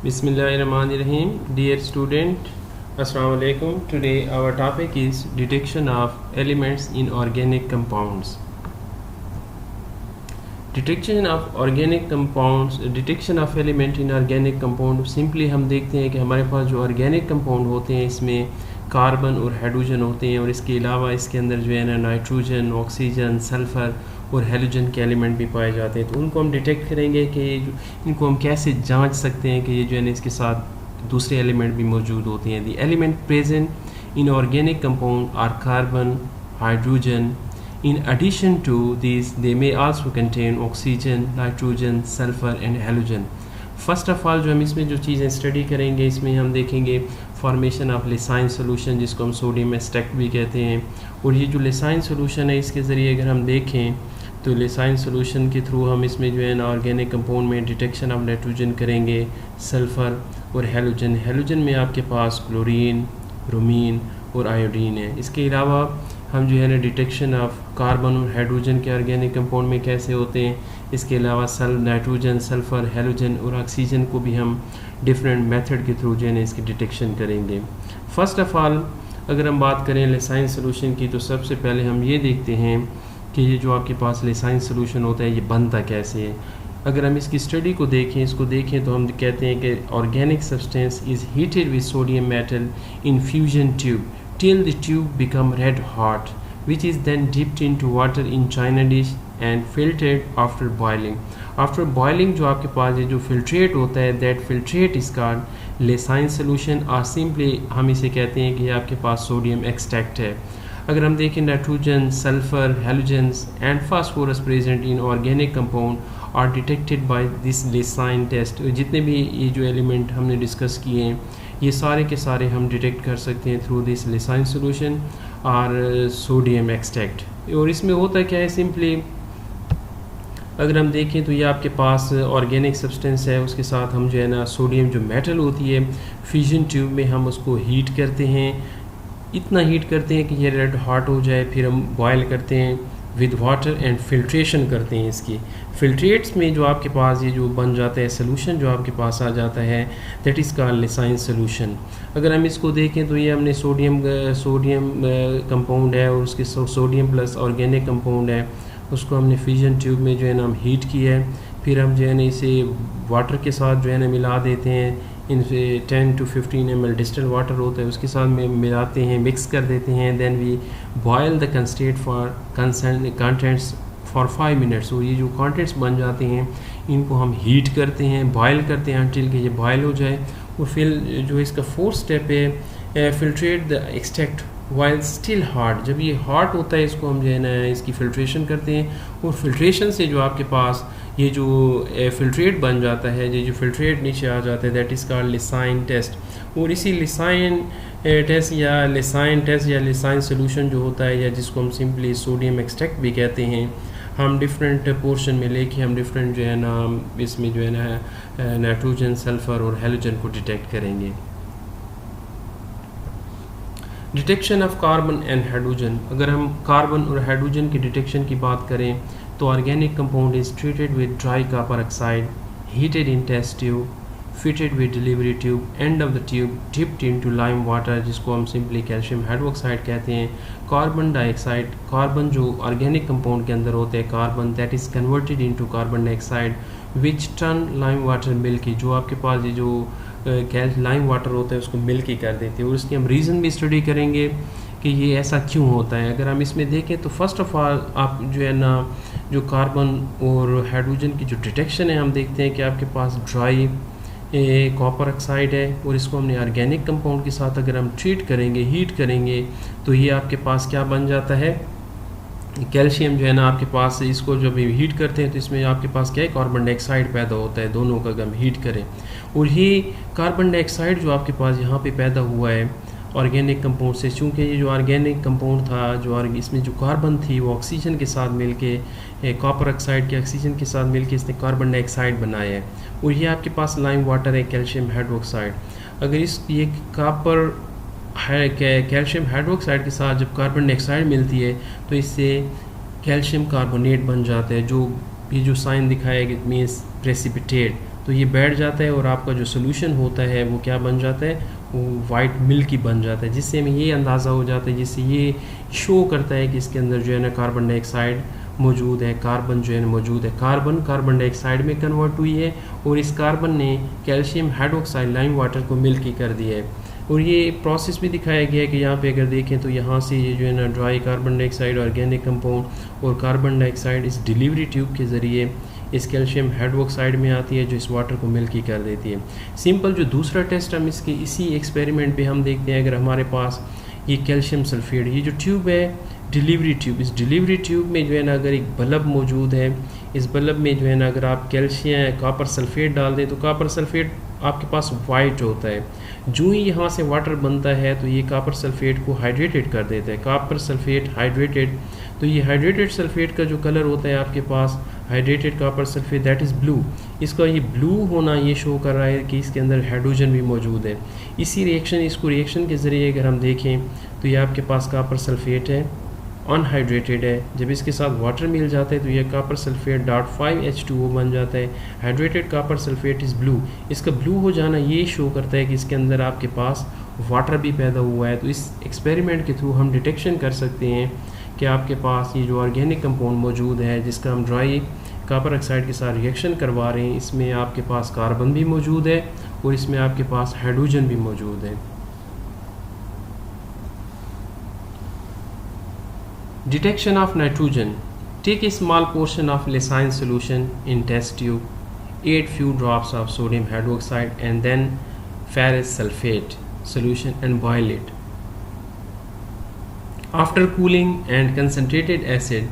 Bismillahirrahmanirrahim. Dear student, Assalamu alaikum. Today our topic is detection of elements in organic compounds. Detection of organic compounds, detection of element in organic compound. Simply हम देखते हैं कि हमारे पास जो organic compound होते हैं इसमें carbon और हाइड्रोजन होते हैं और इसके अलावा इसके अंदर जो है ना नाइट्रोजन, ऑक्सीजन, सल्फ़र और हेलोजन के एलिमेंट भी पाए जाते हैं। तो उनको हम डिटेक्ट करेंगे कि इनको हम कैसे जांच सकते हैं कि ये जो है ना इसके साथ दूसरे एलिमेंट भी मौजूद होते हैं। The element present in organic compound are carbon, hydrogen. In addition to these, they may also contain oxygen, nitrogen, sulfur and halogen. First of all जो हम इसमें जो चीज़ें स्टडी करेंगे इसमें हम देखेंगे फॉर्मेशन ऑफ लेसाइन सोल्यूशन जिसको हम सोडियम एक्सट्रैक्ट भी कहते हैं। और ये जो लेसाइन सोल्यूशन है इसके ज़रिए अगर हम देखें तो लेसाइन सोल्यूशन के थ्रू हम इसमें जो है ना ऑर्गेनिक कंपाउंड में डिटेक्शन ऑफ नाइट्रोजन करेंगे, सल्फ़र और हेलोजन। हेलोजन में आपके पास क्लोरीन, ब्रोमीन और आयोडीन है। इसके अलावा हम जो है ना डिटेक्शन ऑफ कार्बन और हाइड्रोजन के ऑर्गेनिक कंपाउंड में कैसे होते हैं, इसके अलावा नाइट्रोजन, सल्फ़र, हेलोजन और ऑक्सीजन को भी हम डिफरेंट मेथड के थ्रू जो है ना इसकी डिटेक्शन करेंगे। फ़र्स्ट ऑफ़ ऑल अगर हम बात करें लेसाइन सोल्यूशन की तो सबसे पहले हम ये देखते हैं कि ये जो आपके पास लेसाइन सोल्यूशन होता है ये बनता कैसे है। अगर हम इसकी स्टडी को देखें तो हम कहते हैं कि organic substance is heated with sodium metal in fusion tube till the tube become red hot, which is then dipped into water in china dish and filtered after boiling. After boiling जो आपके पास ये जो filtrate होता है that filtrate is called लेसाइन solution और simply हम इसे कहते हैं कि ये आपके पास सोडियम एक्सट्रैक्ट है। अगर हम देखें nitrogen, sulphur, halogens and phosphorus present in organic compound are detected by this Lassaigne test. जितने भी ये जो एलिमेंट हमने डिस्कस किए हैं ये सारे के सारे हम डिटेक्ट कर सकते हैं थ्रू दिस लेसाइन सोल्यूशन और सोडियम एक्सट्रैक्ट। और इसमें होता क्या है, सिंपली अगर हम देखें तो ये आपके पास ऑर्गेनिक सब्सटेंस है, उसके साथ हम जो है ना सोडियम जो मेटल होती है फ्यूजन ट्यूब में हम उसको हीट करते हैं, इतना हीट करते हैं कि ये रेड हॉट हो जाए, फिर हम बॉयल करते हैं विद वाटर एंड फिल्ट्रेशन करते हैं इसकी। फिल्ट्रेट्स में जो आपके पास ये जो बन जाता है सोल्यूशन जो आपके पास आ जाता है दैट इज़ कॉल्ड लेसाइन सोल्यूशन। अगर हम इसको देखें तो ये हमने सोडियम कंपाउंड है और उसके सोडियम प्लस ऑर्गेनिक कंपाउंड है, उसको हमने फ्यूजन ट्यूब में जो है ना हम हीट किया है, फिर हम जो है ना इसे वाटर के साथ जो है ना मिला देते हैं। इन 10 to 15 ml डिस्टिल वाटर होता है उसके साथ में मिलाते हैं, मिक्स कर देते हैं। Then we boil the contents for 5 minutes. और ये जो कंटेंट्स बन जाते हैं इनको हम हीट करते हैं, बॉयल करते हैं अंटिल कि ये बॉयल हो जाए। और फिर जो इसका फोर्थ स्टेप है filtrate the extract while still hot. जब ये हॉट होता है इसको हम जो है ना इसकी फ़िल्ट्रेशन करते हैं और फिल्ट्रेशन से जो आपके पास ये जो फिल्ट्रेट बन जाता है, ये जो फिल्ट्रेट नीचे आ जाता है दैट इज़ कॉल्ड लेसाइन टेस्ट। और इसी लेसाइन टेस्ट या लेसाइन सोल्यूशन जो होता है या जिसको हम सिंपली सोडियम एक्सट्रैक्ट भी कहते हैं, हम डिफरेंट पोर्शन में लेके हम डिफरेंट जो है ना इसमें जो है ना नाइट्रोजन, सल्फ़र और हेलोजन को डिटेक्ट करेंगे। Detection of carbon and hydrogen. अगर हम कार्बन और हाइड्रोजन की डिटेक्शन की बात करें तो organic compound is treated with dry copper oxide, heated in test tube, fitted with delivery tube, end of the tube dipped into lime water जिसको हम सिंपली कैल्शियम हाइड्रोक्साइड कहते हैं। कार्बन डाइऑक्साइड, कार्बन जो organic compound के अंदर होते हैं carbon that is converted into carbon dioxide which turn lime water milky. जो आपके पास ये जो लाइम वाटर होता है उसको मिल्की कर देते हैं। और इसकी हम रीज़न भी स्टडी करेंगे कि ये ऐसा क्यों होता है। अगर हम इसमें देखें तो फर्स्ट ऑफ ऑल आप जो है ना जो कार्बन और हाइड्रोजन की जो डिटेक्शन है हम देखते हैं कि आपके पास ड्राई कॉपर ऑक्साइड है और इसको हमने ऑर्गेनिक कंपाउंड के साथ अगर हम ट्रीट करेंगे, हीट करेंगे तो ये आपके पास क्या बन जाता है, कैल्शियम जो है ना आपके पास इसको जब हीट करते हैं तो इसमें आपके पास क्या है कार्बन डाइऑक्साइड पैदा होता है, दोनों का अगर हम हीट करें। और ये कार्बन डाइऑक्साइड जो आपके पास यहाँ पे पैदा हुआ है ऑर्गेनिक कंपाउंड से, चूँकि ये जो ऑर्गेनिक कंपाउंड था जो इसमें जो कार्बन थी वो ऑक्सीजन के साथ मिलके कॉपर ऑक्साइड के ऑक्सीजन के साथ मिलके इसने कार्बन डाइऑक्साइड बनाया है। और ये आपके पास लाइम वाटर है कैल्शियम हाइड्रोक्साइड। अगर ये कॉपर कैल्शियम हाइड्रोक्साइड के साथ जब कार्बन डाइऑक्साइड मिलती है तो इससे कैल्शियम कार्बोनेट बन जाता है, जो ये जो साइन दिखाया है इट मीन्स प्रेसिपिटेट। तो ये बैठ जाता है और आपका जो सोल्यूशन होता है वो क्या बन जाता है, वो वाइट मिल्की बन जाता है, जिससे हमें ये अंदाज़ा हो जाता है, जिससे ये शो करता है कि इसके अंदर जो है ना कार्बन डाइऑक्साइड मौजूद है, कार्बन जो है मौजूद है, कार्बन डाइऑक्साइड में कन्वर्ट हुई है और इस कार्बन ने कैल्शियम हाइड्रोक्साइड लाइम वाटर को मिल्की कर दिया है। और ये प्रोसेस भी दिखाया गया है कि यहाँ पे अगर देखें तो यहाँ से ये जो है ना dry carbon dioxide organic compound और कार्बन डाइऑक्साइड इस डिलीवरी ट्यूब के ज़रिए इस कैल्शियम हाइड्रोक्साइड में आती है, जो इस वाटर को मिल्की कर देती है। सिंपल जो दूसरा टेस्ट हम इसके इसी एक्सपेरिमेंट पे हम देखते हैं, अगर हमारे पास ये कैल्शियम सल्फेट, ये जो ट्यूब है डिलीवरी ट्यूब, इस डिलीवरी ट्यूब में जो है ना अगर एक बल्ब मौजूद है, इस बल्ब में जो है ना अगर आप कैल्शियम कॉपर सल्फेट डाल दें तो कॉपर सल्फेट आपके पास वाइट होता है। जो ही यहाँ से वाटर बनता है तो ये कॉपर सल्फेट को हाइड्रेटेड कर देता है, कॉपर सल्फेट हाइड्रेटेड, तो ये हाइड्रेटेड सल्फेट का जो कलर होता है आपके पास hydrated copper sulphate that is blue, इसका ये ब्लू होना ये शो कर रहा है कि इसके अंदर हाइड्रोजन भी मौजूद है। इसी इसको रिएक्शन के ज़रिए अगर हम देखें तो ये आपके पास कॉपर सल्फेट है, अनहाइड्रेटेड है, जब इसके साथ वाटर मिल जाता है तो ये कॉपर सल्फेट .5H2O बन जाता है, hydrated copper sulphate is blue. इसका ब्लू हो जाना ये शो करता है कि इसके अंदर आपके पास वाटर भी पैदा हुआ है। तो इस एक्सपेरिमेंट के थ्रू हम डिटेक्शन कर सकते हैं कि आपके पास ये जो ऑर्गेनिक कंपाउंड मौजूद है, जिसका हम ड्राई कॉपर ऑक्साइड के साथ रिएक्शन करवा रहे हैं, इसमें आपके पास कार्बन भी मौजूद है और इसमें आपके पास हाइड्रोजन भी मौजूद है। Detection of nitrogen. Take a small portion of Lysine solution in test tube, add few drops of sodium hydroxide and then ferrous sulfate solution and boil it. After cooling and concentrated acid,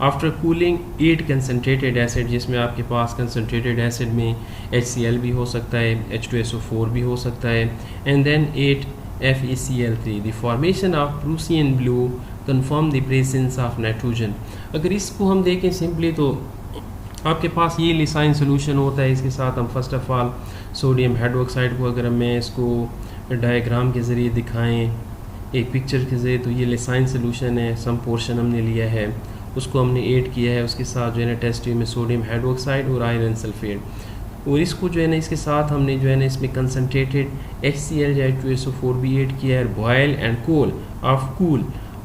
after cooling 8 concentrated acid, जिसमें आपके पास concentrated acid में HCl भी हो सकता है, H2SO4 भी हो सकता है, and then 8 FeCl3, the formation of Prussian blue confirm the presence of nitrogen. अगर इसको हम देखें सिंपली तो आपके पास ये लिसाइन सोल्यूशन होता है, इसके साथ हम first of all sodium hydroxide को अगर मैं इसको डायग्राम के ज़रिए दिखाएं एक पिक्चर के ज़रिए, तो ये लिसाइन सोल्यूशन है, सम पोर्शन हमने लिया है, उसको हमने ऐड किया है, उसके साथ जो है ना टेस्ट ट्यूब में सोडियम हाइड्रोक्साइड और आयरन सल्फेट, और इसको जो है ना इसके साथ हमने जो है ना इसमें कंसनट्रेटेड HCl या H2SO4 भी ऐड किया है, boil and cool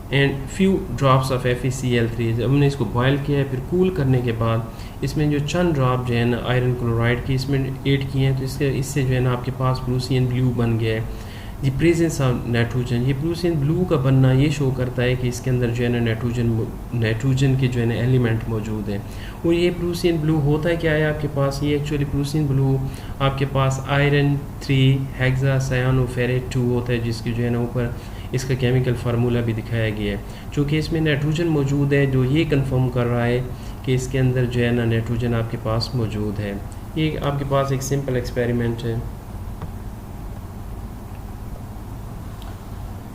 and few drops of FeCl3। जब हमने इसको बॉयल किया है फिर कूल करने के बाद इसमें जो चंद ड्रॉप जो है ना आयरन क्लोराइड की इसमें ऐड किए हैं, तो इससे जो है ना आपके पास प्रूसियन ब्लू बन गया है। द प्रेजेंस ऑफ नाइट्रोजन, ये प्रूसियन ब्लू का बनना ये शो करता है कि इसके अंदर जो है ना नाइट्रोजन के जो है ना एलिमेंट मौजूद है। और ये प्रूसियन ब्लू होता है क्या है आपके पास, ये एक्चुअली प्रूसियन ब्लू आपके पास आयरन 3 हेक्सा सायानोफेरेट 2 होता है, जिसकी जो है ना ऊपर इसका केमिकल फार्मूला भी दिखाया गया है। चूँकि इसमें नाइट्रोजन मौजूद है जो ये कंफर्म कर रहा है कि इसके अंदर जो है ना नाइट्रोजन आपके पास मौजूद है। ये आपके पास एक सिंपल एक्सपेरिमेंट है।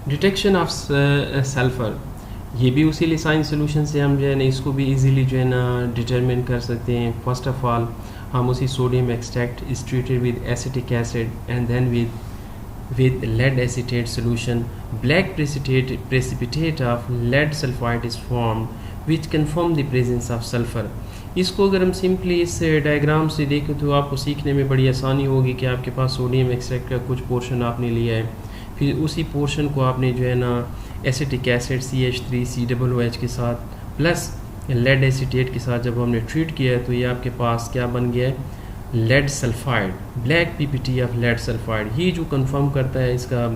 डिटेक्शन ऑफ सल्फ़र, ये भी उसी लिसाइन सोल्यूशन से हम जो है ना इसको भी इजीली जो है ना डिटरमिन कर सकते हैं। फर्स्ट ऑफ ऑल हम उसी sodium extract is treated with acetic acid and then with lead acetate solution, black precipitate of lead sulfide is formed which confirm the presence of sulfur। इसको अगर हम सिंपली इस diagram से देखें तो आपको सीखने में बड़ी आसानी होगी कि आपके पास सोडियम एक्सट्रैक्ट का कुछ पोर्शन आपने लिया है, फिर उसी पोर्शन को आपने जो है ना एसिटिक एसिड CH3COOH के साथ प्लस लेड एसीटेट के साथ जब हमने ट्रीट किया है तो ये आपके पास क्या बन गया है, lead sulphide, black PPT of lead sulphide. ये जो कंफर्म करता है इसका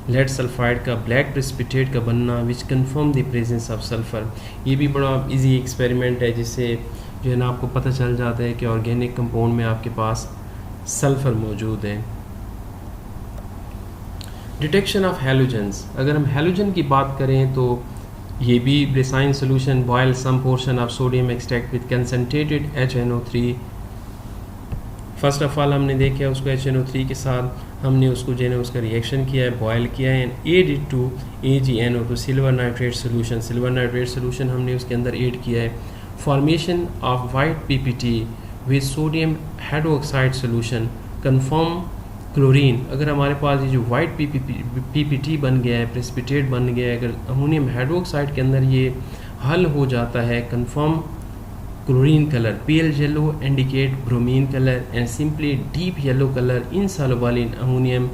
लेड सल्फाइड का ब्लैक प्रेसिपिटेट का बनना which confirm the presence of sulphur. ये भी बड़ा इजी एक्सपेरिमेंट है जिससे जो है ना आपको पता चल जाता है कि ऑर्गेनिक कंपाउंड में आपके पास सल्फ़र मौजूद है। डिटेक्शन ऑफ हैलोजेंस, अगर हम हैलोजन की बात करें तो ये भी Lassaigne solution, boil some portion of sodium extract with concentrated HNO3। First of all हमने देखा उसको HNO3 के साथ हमने उसको जो है उसका रिएक्शन किया है, बॉयल किया है, एंड एड टू AgNO तो सिल्वर नाइट्रेट सोल्यूशन हमने उसके अंदर ऐड किया है। Formation of white PPT with sodium hydroxide solution confirm chlorine. अगर हमारे पास ये जो वाइट PPT बन गया है, प्रेसिपिटेट बन गया है, अगर अमोनियम हाइड्रोक्साइड के अंदर ये हल हो जाता है, confirm chlorine color. Pale yellow indicate bromine color, and simply deep yellow color insoluble in ammonium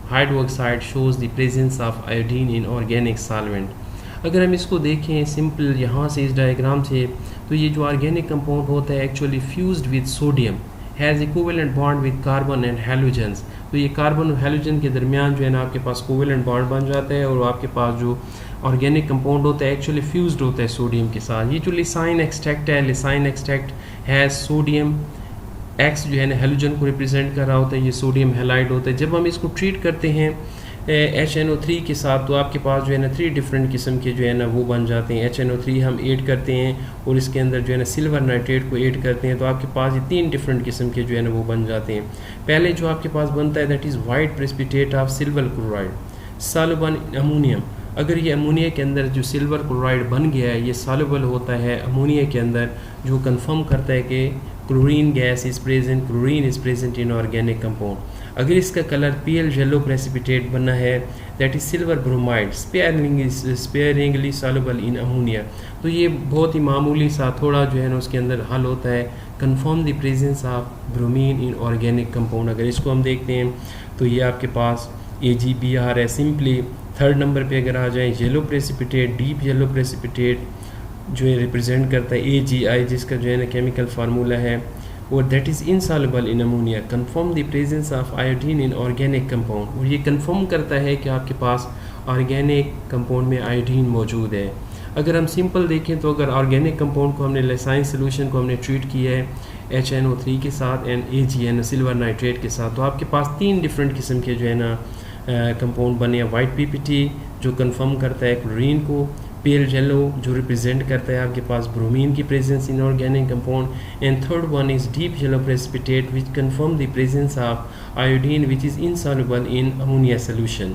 hydroxide shows the presence of iodine in organic solvent. अगर हम इसको देखें सिंपल यहाँ से इस डायग्राम से, तो ये जो ऑर्गेनिक कंपाउंड होता है actually fused with sodium, has equivalent bond with carbon and halogens. तो ये कार्बन और हैलोजन के दरमियान जो है ना आपके पास कोवेलेंट बॉन्ड बन जाता है, और आपके पास जो ऑर्गेनिक कंपाउंड होता है एक्चुअली फ्यूज्ड होता है सोडियम के साथ। ये जो लिसाइन एक्सट्रैक्ट है, lysine extract has sodium x जो है ना हेलोजन को रिप्रेजेंट कर रहा होता है, ये सोडियम हैलाइड होता है। जब हम इसको ट्रीट करते हैं HNO3 के साथ, तो आपके पास जो है ना 3 डिफरेंट किस्म के जो है ना वो बन जाते हैं। HNO3 हम ऐड करते हैं और इसके अंदर जो है ना सिल्वर नाइट्रेट को ऐड करते हैं, तो आपके पास ये 3 डिफरेंट किस्म के जो है ना वो बन जाते हैं। पहले जो आपके पास बनता है that is white precipitate of silver chloride soluble in ammonium. अगर ये अमोनिया के अंदर जो सिल्वर क्लोराइड बन गया है, ये सॉल्युबल होता है अमोनिया के अंदर, जो कंफर्म करता है कि chlorine gas is present, chlorine is present in organic compound. अगर इसका कलर पील येलो प्रेसिपिटेट बनना है that is silver bromide sparingly soluble in ammonia, तो ये बहुत ही मामूली सा थोड़ा जो है ना उसके अंदर हल होता है confirm the presence of bromine in organic compound. अगर इसको हम देखते हैं तो ये आपके पास AgBr है। सिंपली 3rd नंबर पे अगर आ जाए, yellow precipitate, deep yellow precipitate जो है रिप्रेजेंट करता है AgI, जिसका जो है ना केमिकल फार्मूला है, और that is insoluble in ammonia, confirm the presence of iodine in organic compound. और ये कंफर्म करता है कि आपके पास ऑर्गेनिक कंपाउंड में आयोडीन मौजूद है। अगर हम सिंपल देखें तो अगर ऑर्गेनिक कंपाउंड को हमने लेसाइन सोल्यूशन को हमने ट्रीट किया है HNO3 के साथ एंड AgNO सिल्वर नाइट्रेट के साथ, तो आपके पास 3 डिफरेंट किस्म के जो है ना कंपाउंड बने हैं। वाइट PPT जो कंफर्म करता है क्लोरीन को, पेल येलो जो रिप्रेजेंट करता है आपके पास ब्रोमीन की presence in organic compound, and 3rd one is deep yellow precipitate which confirm the presence of iodine which is insoluble in ammonia solution.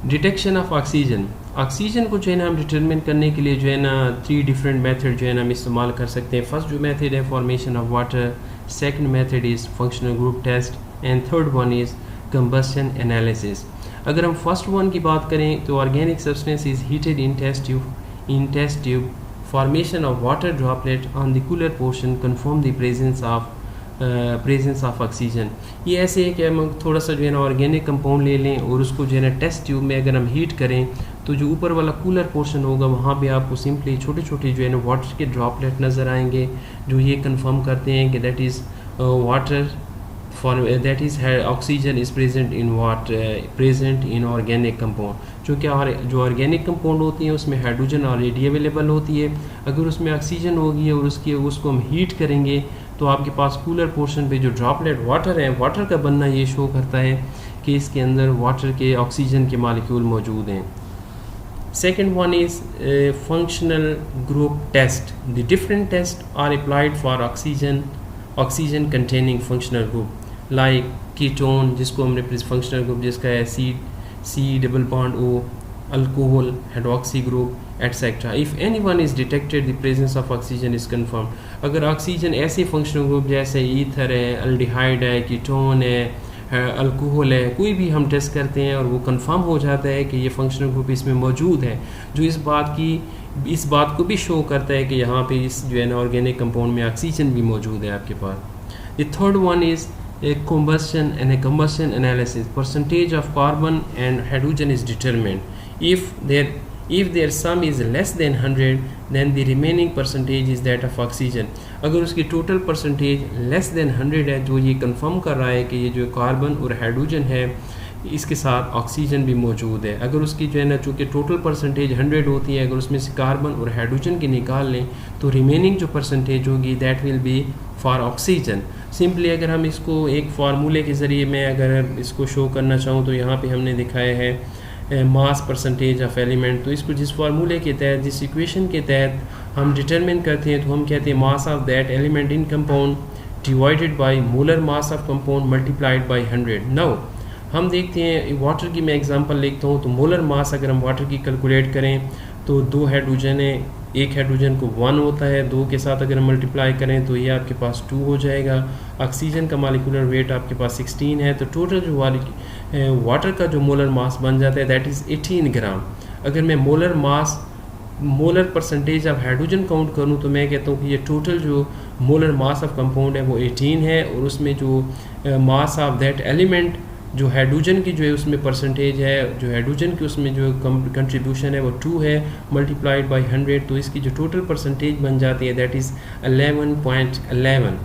Detection of oxygen. Oxygen को जो है ना हम डिटरमिन करने के लिए जो है ना 3 डिफरेंट मेथड जो है ना हम इस्तेमाल कर सकते हैं। फर्स्ट जो मेथड है formation of water, second method is functional group test, and 3rd one is combustion analysis. अगर हम फर्स्ट वन की बात करें तो organic substance is heated in test tube formation of water droplet on the cooler portion confirm the presence of oxygen. ये ऐसे है कि हम थोड़ा सा जो है ना ऑर्गेनिक कंपाउंड ले लें और उसको जो है ना टेस्ट ट्यूब में अगर हम हीट करें, तो जो ऊपर वाला कूलर पोर्शन होगा वहाँ पे आपको सिंपली छोटे छोटे जो है ना वाटर के ड्रॉपलेट नज़र आएंगे, जो ये कंफर्म करते हैं कि that is water that is oxygen is present in present in organic compound। जो ऑर्गेनिक कंपाउंड होती हैं उसमें हाइड्रोजन ऑलरेडी अवेलेबल होती है। अगर उसमें ऑक्सीजन होगी और उसको हम हीट करेंगे तो आपके पास कूलर पोर्शन पे जो ड्रॉपलेट वाटर है, वाटर का बनना ये शो करता है कि इसके अंदर वाटर के ऑक्सीजन के मालिक्यूल मौजूद हैं। Second one is functional group test. The different tests are applied for oxygen containing functional group like ketone जिसको हमने functional group जिसका है C double bond O, alcohol, hydroxy group etc. If anyone is detected the presence of oxygen is confirmed। अगर oxygen ऐसे functional group जैसे ether है, aldehyde है, ketone है, अल्कोहल है, कोई भी हम टेस्ट करते हैं और वो कंफर्म हो जाता है कि ये फंक्शनल ग्रुप इसमें मौजूद है, जो इस बात को भी शो करता है कि यहाँ पे इस जो है ना ऑर्गेनिक कंपाउंड में ऑक्सीजन भी मौजूद है आपके पास। The 3rd one is a combustion analysis। percentage of carbon and hydrogen is determined। if their sum is less than 100 then the remaining percentage is that of oxygen। अगर उसकी total percentage less than 100 है, जो ये confirm कर रहा है कि ये जो कार्बन और हाइड्रोजन है इसके साथ ऑक्सीजन भी मौजूद है। अगर उसकी जो है ना चूँकि टोटल परसेंटेज 100 होती है, अगर उसमें से कार्बन और हाइड्रोजन की निकाल लें तो रिमेनिंग जो परसेंटेज होगी that will be for oxygen. Simply अगर हम इसको एक फार्मूले के ज़रिए मैं अगर इसको शो करना चाहूँ तो यहाँ पे हमने दिखाया है मास परसेंटेज ऑफ एलिमेंट। तो इसको जिस फार्मूले के तहत, जिस इक्वेशन के तहत हम डिटरमिन करते हैं, तो हम कहते हैं mass of that element in compound divided by molar mass of compound multiplied by 100। Now हम देखते हैं वाटर की मैं एग्जांपल लिखता हूँ, तो मोलर मास अगर हम वाटर की कैलकुलेट करें तो 2 हाइड्रोजन है, एक हाइड्रोजन को 1 होता है, 2 के साथ अगर हम मल्टीप्लाई करें तो ये आपके पास 2 हो जाएगा। ऑक्सीजन का मॉलिक्यूलर वेट आपके पास 16 है, तो टोटल जो वाटर का जो मोलर मास बन जाता है दैट इज़ 18 ग्राम। अगर मैं molar percentage of hydrogen count करूं तो मैं कहता हूं कि ये टोटल जो मोलर मास ऑफ कंपाउंड है वो 18 है, और उसमें जो मास ऑफ दैट एलिमेंट जो हाइड्रोजन की जो है उसमें परसेंटेज है, जो हाइड्रोजन की उसमें जो कंट्रीब्यूशन है वो 2 है मल्टीप्लाइड बाय 100, तो इसकी जो टोटल परसेंटेज बन जाती है that is 11.11।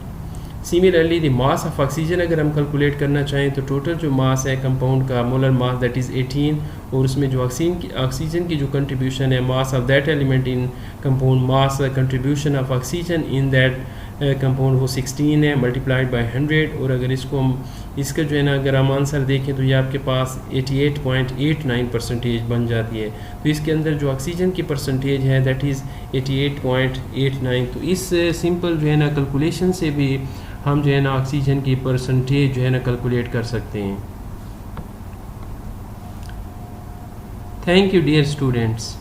Similarly the mass of oxygen अगर हम कैलकुलेट करना चाहें तो टोटल जो मास है कंपाउंड का मोलर मास दैट इज़ 18, और उसमें जो ऑक्सीजन की जो कंट्रीब्यूशन है mass of that element in compound mass contribution of oxygen in that compound वो 16 है मल्टीप्लाइड बाय 100, और अगर इसको हम इसका जो है ना अगर हम आंसर देखें तो ये आपके पास 88.89 परसेंटेज बन जाती है। तो इसके अंदर जो ऑक्सीजन की परसेंटेज है दैट इज़ 88.89। तो इस सिंपल जो है ना कैलकुलेशन से भी हम जो है ना ऑक्सीजन की परसेंटेज जो है ना कैलकुलेट कर सकते हैं। Thank you dear students.